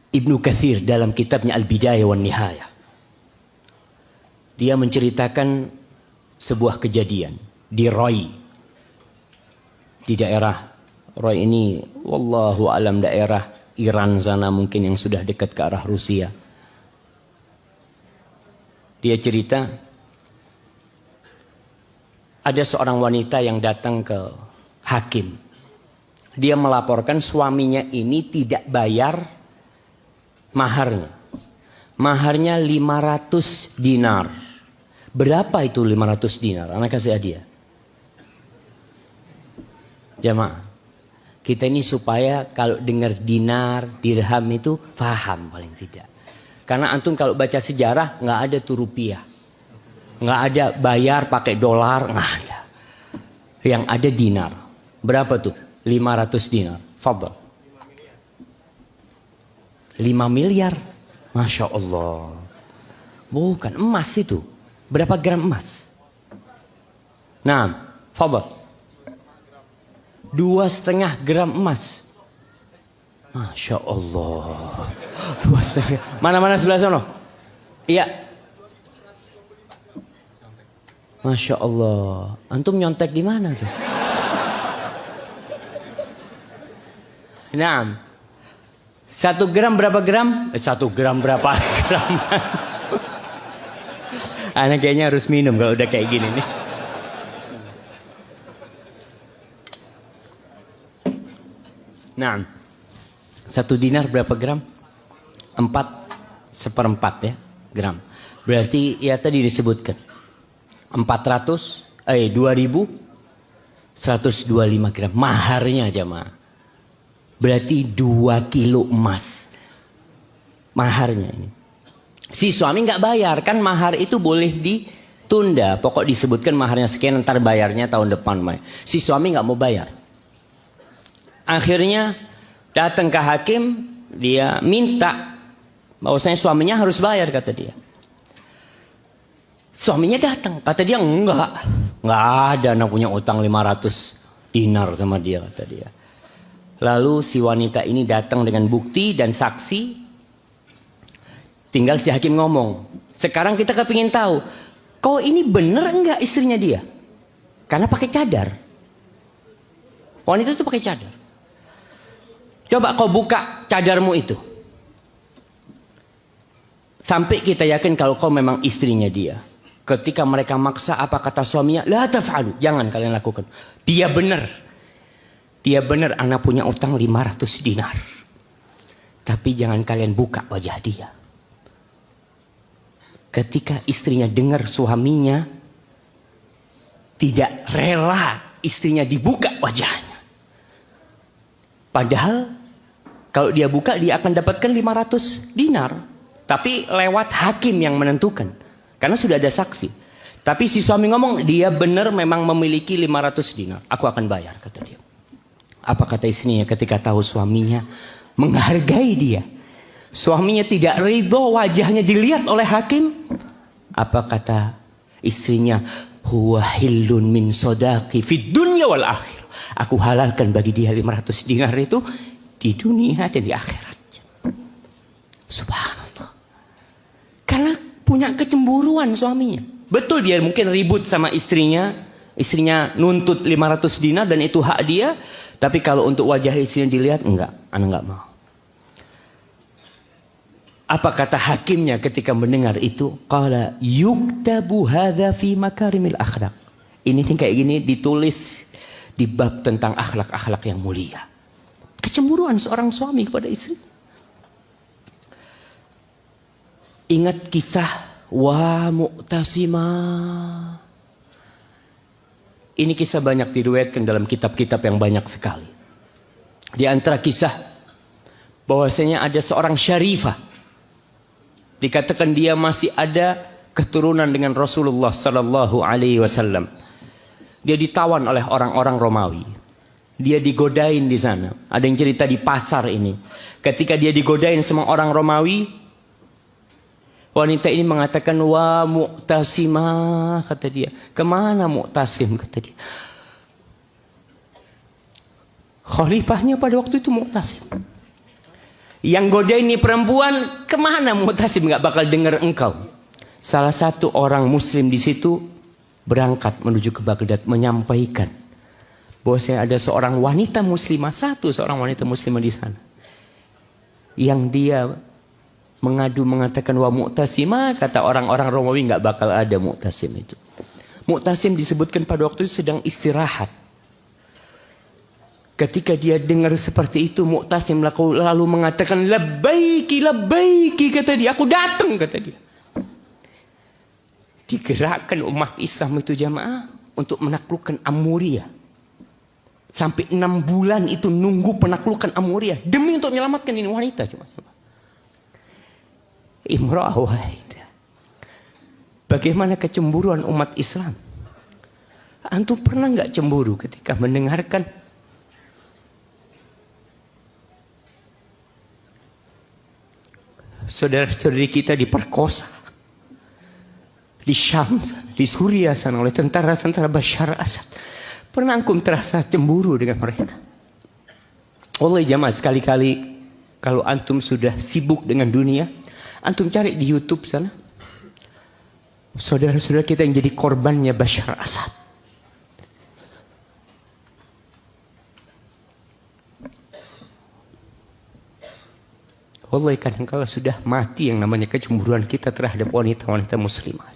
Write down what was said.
Ibnu Katsir dalam kitabnya Al-Bidayah wan Nihayah, dia menceritakan sebuah kejadian di Roy, di daerah Roy ini, wallahu alam daerah Iran sana mungkin yang sudah dekat ke arah Rusia. Dia cerita ada seorang wanita yang datang ke hakim. Dia melaporkan suaminya ini tidak bayar maharnya. Maharnya 500 dinar. Berapa itu 500 dinar? Anak kasih hadiah. Jamaah, kita ini supaya kalau dengar dinar, dirham itu paham paling tidak. Karena antum kalau baca sejarah nggak ada tuh rupiah. Nggak ada bayar pakai dolar, nggak ada. Yang ada dinar. Berapa tuh? 500 dinar. Fadhal. 5 miliar. Masya Allah. Bukan emas itu. Berapa gram emas? Nah, fadhal. 2,5 gram emas. Masya Allah. 2,5. Mana-mana sebelah sana? Iya. Masya Allah. Antum nyontek di mana tuh? Nah, 1 gram berapa gram? 1 gram berapa gram? Anak kayaknya harus minum kalau udah kayak gini nih. Nah, 1 dinar berapa gram? 4/4 ya gram. Berarti ya tadi disebutkan 2.125 gram maharnya jamaah. Berarti 2 kilo emas maharnya ini. Si suami nggak bayar, kan mahar itu boleh ditunda. Pokok disebutkan maharnya sekian, ntar bayarnya tahun depan. Si suami nggak mau bayar. Akhirnya datang ke hakim, dia minta bahwasanya suaminya harus bayar, kata dia. Suaminya datang, kata dia enggak ada anak punya utang 500 dinar sama dia, kata dia. Lalu si wanita ini datang dengan bukti dan saksi. Tinggal si hakim ngomong, sekarang kita kepingin tahu, kau ini bener enggak istrinya dia? Karena pakai cadar. Wanita itu pakai cadar. Coba kau buka cadarmu itu. Sampai kita yakin kalau kau memang istrinya dia. Ketika mereka maksa, apa kata suaminya? La taf'alu, jangan kalian lakukan. Dia benar. Dia benar, anak punya utang 500 dinar. Tapi jangan kalian buka wajah dia. Ketika istrinya dengar suaminya tidak rela istrinya dibuka wajahnya. Padahal kalau dia buka dia akan dapatkan 500 dinar. Tapi lewat hakim yang menentukan. Karena sudah ada saksi. Tapi si suami ngomong, dia benar memang memiliki 500 dinar. Aku akan bayar, kata dia. Apa kata istrinya ketika tahu suaminya menghargai dia? Suaminya tidak ridho wajahnya dilihat oleh hakim. Apa kata istrinya? Huwa hillun min sodaqi fid dunya wal akhir. Aku halalkan bagi dia 500 dinar itu di dunia dan di akhirat. Subhanallah. Karena punya kecemburuan suaminya. Betul dia mungkin ribut sama istrinya. Istrinya nuntut 500 dinar dan itu hak dia. Tapi kalau untuk wajah istrinya dilihat, enggak. Anak enggak mau. Apa kata hakimnya ketika mendengar itu? Qala yuktabu hadza fi makarimil akhlaq. Ini kayak gini ditulis di bab tentang akhlak-akhlak yang mulia. Kecemburuan seorang suami kepada istri. Ingat kisah wa mu'tasimah. Ini kisah banyak diriwayatkan dalam kitab-kitab yang banyak sekali. Di antara kisah bahwasanya ada seorang syarifah. Dikatakan dia masih ada keturunan dengan Rasulullah sallallahu alaihi wasallam. Dia ditawan oleh orang-orang Romawi. Dia digodain di sana. Ada yang cerita di pasar ini. Ketika dia digodain sama orang Romawi, wanita ini mengatakan, wa mu'tasimah, kata dia. Kemana Mu'tasim, kata dia. Khalifahnya pada waktu itu Mu'tasim. Yang godain ini perempuan, kemana Mu'tasim nggak bakal dengar engkau. Salah satu orang muslim di situ berangkat menuju ke Baghdad menyampaikan bahwa saya ada seorang wanita muslimah, seorang wanita muslimah di sana, yang dia mengadu mengatakan wa Mu'tasimah, kata orang-orang Romawi nggak bakal ada Mu'tasim itu. Mu'tasim disebutkan pada waktu itu sedang istirahat. Ketika dia dengar seperti itu, Mu'tasim lalu mengatakan labbaiki, labbaiki, kata dia, aku datang, kata dia. Digerakkan umat Islam itu jamaah untuk menaklukkan Amuriyah. Sampai 6 bulan itu nunggu penaklukan Amuriyah demi untuk menyelamatkan ini wanita. Imra'ah wahidah. Bagaimana kecemburuan umat Islam? Antum pernah nggak cemburu ketika mendengarkan saudara-saudari kita diperkosa di Syam, di Suriah sana oleh tentara-tentara Bashar Assad? Pernah antum terasa cemburu dengan mereka? Oleh jamaah, sekali-kali kalau antum sudah sibuk dengan dunia, antum cari di YouTube sana saudara-saudara kita yang jadi korbannya Bashar Assad. Wallahi kadang-kala sudah mati yang namanya kecemburuan kita terhadap wanita-wanita muslimah.